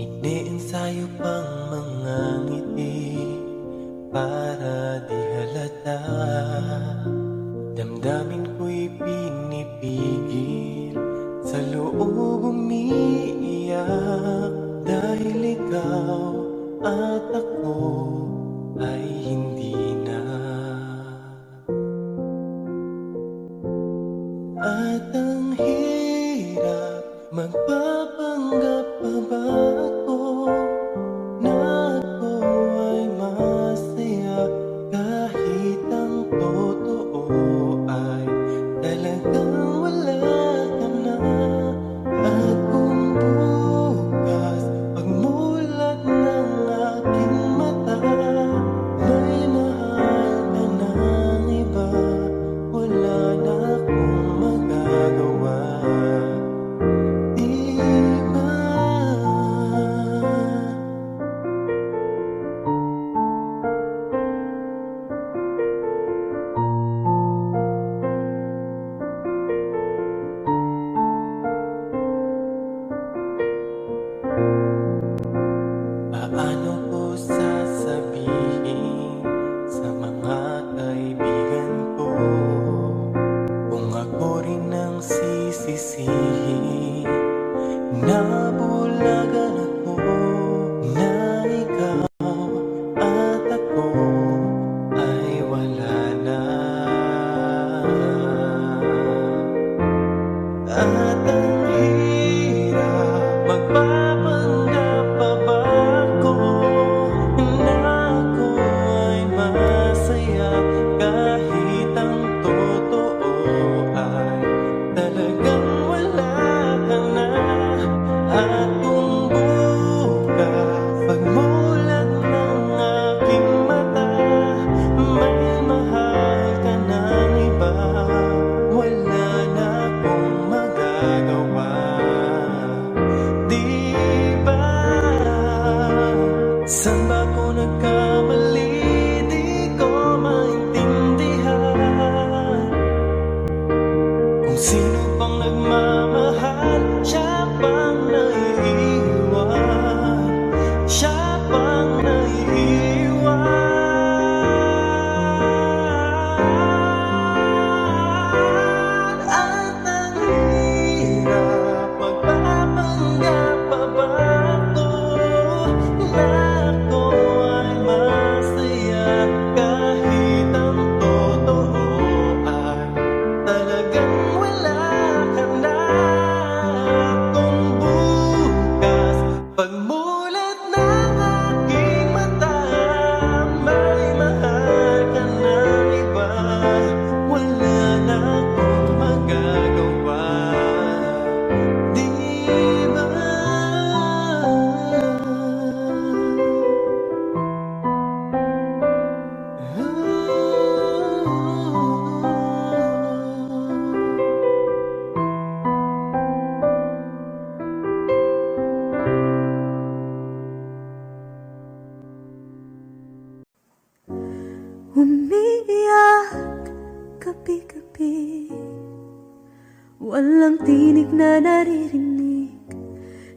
Iniensayo pang mga ngiti para di halata. Damdamin ko'y pinipigil, sa loob umiiyak, dahil ikaw at ako ay hindi na. At ang hirap, magpapanggap pa ba ako na ako ay masaya, kahit ang totoo ay talagang wala ka na. At kung bukas pagmulat ng aking mata may mahal ka ng iba, wala na akong magagawa. Di ba? Paano ko sasabihin sa mga kaibigan ko kung ako rin ang sisisihin? Nabulagan ako na ikaw at ako ay wala na. At ang hirap, magpapanggap pa ba ako Saan ba ako nagkamali? Di ko maintindihan. Kung sino pang nagmamahal, siya pang naiiwan. Siya pang naiiwan. At ang hirap magpapanggap pa ba ako na ako ay masaya kahit ang totoo ay talagang wala ka na. Kung bukas pagmulat ng aking mata may mahal ka ng iba, wala na akong magagawa, di ba? Umiiyak gabi-gabi, walang tinig na naririnig,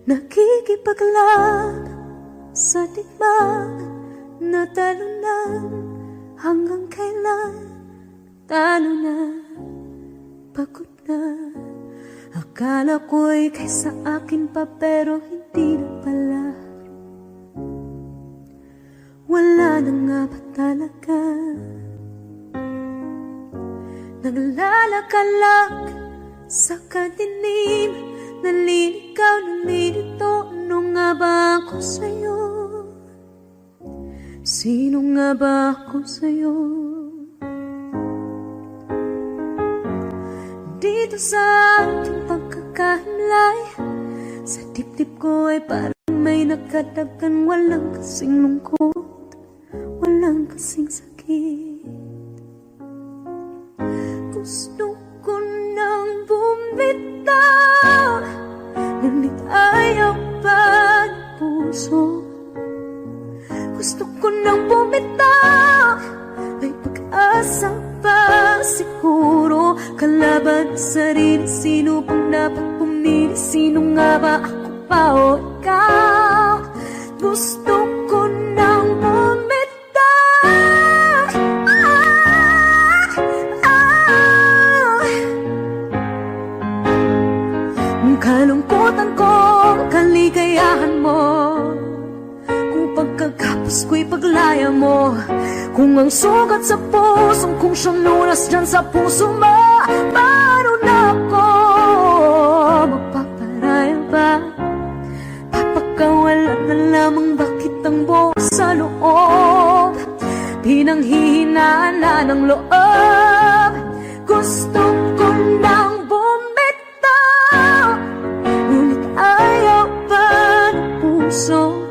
nakikipaglag sa digmaan na talunan. Hanggang kailan? Talo na, pagod na. Akala ko'y kaysa akin pa, pero hindi na pala. Wala na nga ba talaga? Naglalakalag sa kadilim, naliligaw, nalilito. Ano nga ba ako sa'yo? Sino nga ba ako sa'yo? Dito sa ating pagkakahimlay, sa dibdib ko ay parang may nakadagan. Walang kasing lungkot, walang kasing sakit. Gusto ko nang bumitaw, ngunit ayaw pa ng puso. Gusto ko nang bumitaw, may pag-asa pa siguro. Kalaban sa sarili, sino pang dapat pumili? Sino nga ba, ako pa o ikaw? Gusto ko nang bumitaw, ang kalungkutan ko, kaligayahan mo. Kung pagkagapos ko'y paglaya mo, kung ang sugat sa pusong kung siyang lunas dyan sa puso mo, paano na ako magpaparaya ba? Papakawalan na lamang, bakit ang buo sa loob? Pinanghihinaan na ng loob. Gusto ko nang bumitaw, ngunit ayaw pa ng puso.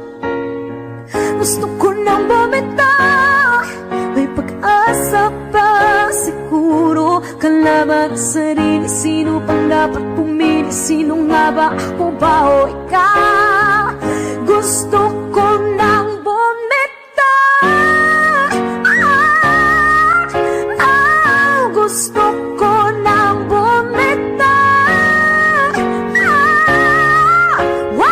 Gusto ko nang bumitaw, may pag-asa pa siguro. Kalaban sa sarili, sino pang dapat pumili? Sino nga ba, ako ba o ikaw? Gusto ko nang bumitaw, gusto ko nang bumitaw. Wow!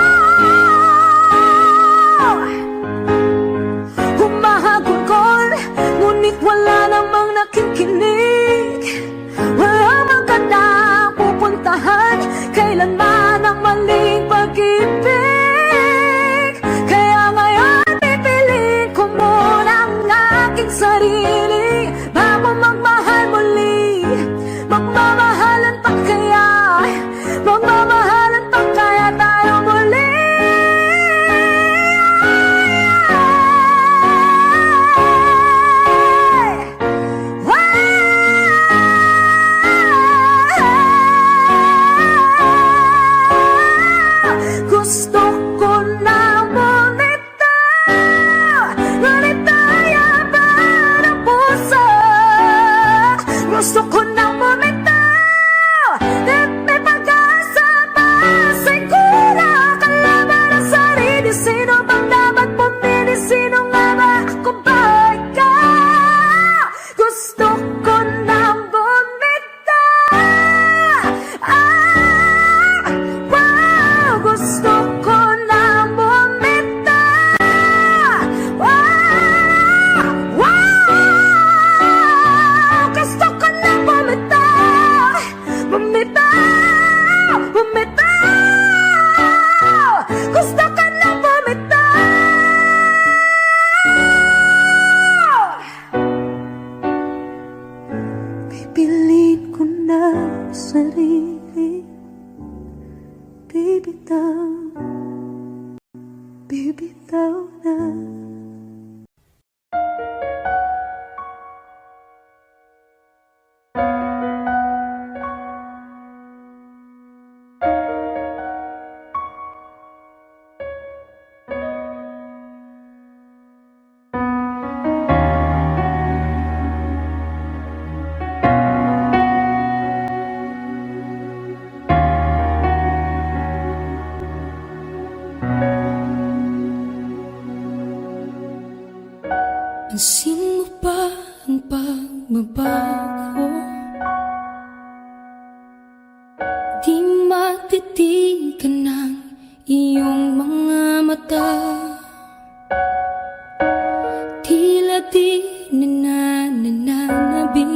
Humahagulgol, ngunit wala namang nakikinig. Walang magandang pupuntahan, kailanman ang maling pag-ibig. Kaya nga bitaw na. Pansin mo ba ang pagbabago? Di matitigan ng iyong mga mata. Tila di nananabig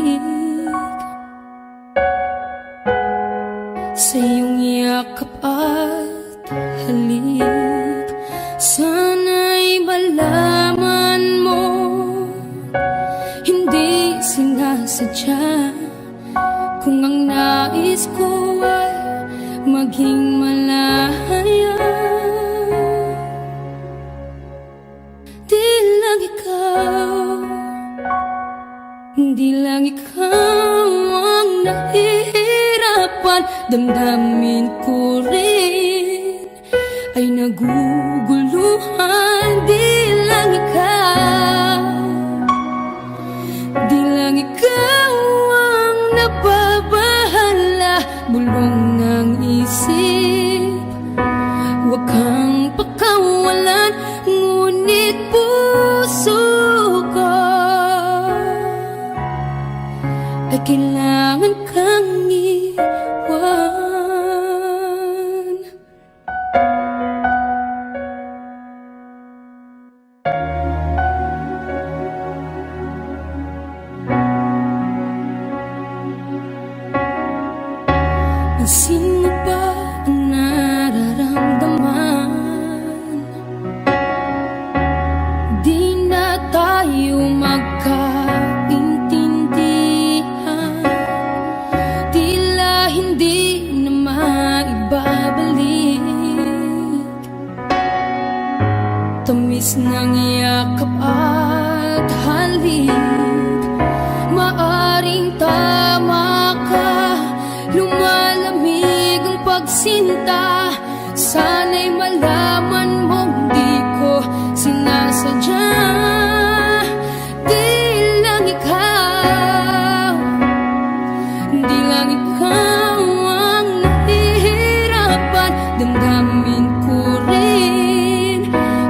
sa iyong yakap at halik. Sana'y malaman mo, hindi sinasadya. Kung ang nais ko ay maging malaya, di lang ikaw, di lang ikaw ang nahihirapan. Damdamin ko rin ay naguguluhan. Di lang ikaw, di lang ikaw ang nababahala. Bulong ng isip, huwag kang pakawalan, ngunit puso ko ay kailangan kang iwan. Pansin mo ba ang nararamdaman? Di na tayo magkaintindihan. Tila hindi na maibabalik tamis ng yakap at halik. Maaring tama ka, lumalamig ang pagsinta. Sana'y malaman mong di ko sinasadya. Di lang ikaw, di lang ikaw ang nahihirapan. Damdamin ko rin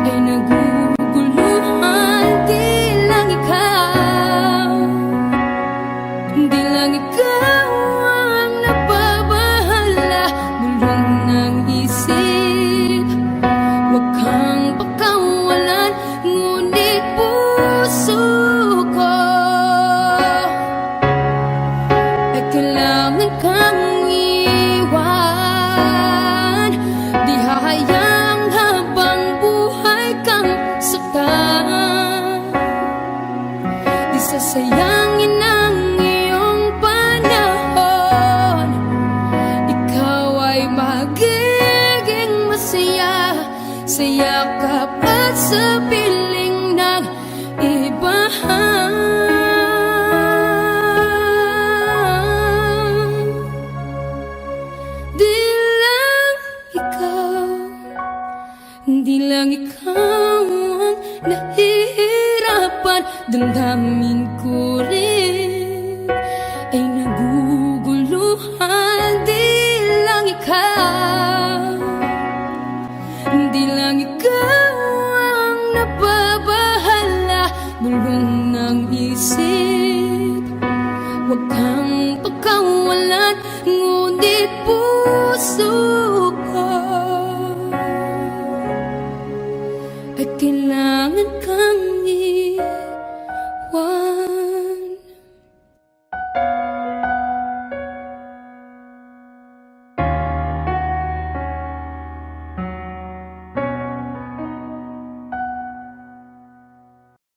ay naguguluhan. Di lang ikaw, di lang ikaw ang nababahala. Bulong ng isip, huwag kang pakawalan, ngunit puso ko ay kailangan kang iwan. Di hahayang habang buhay kang saktan. Di sasayangin ang iyong panahon. Ikaw ay magiging masaya sa yakap at sa piling ng iba. Di lang ikaw, di lang ikaw ang nahihirapan. Damdamin ko rin ay naguguluhan. Di lang ikaw, di lang ikaw ang nababahala. Bulong ng isip, huwag kang pagkawalan, ngunit puso ko ay kailangan kang iwan.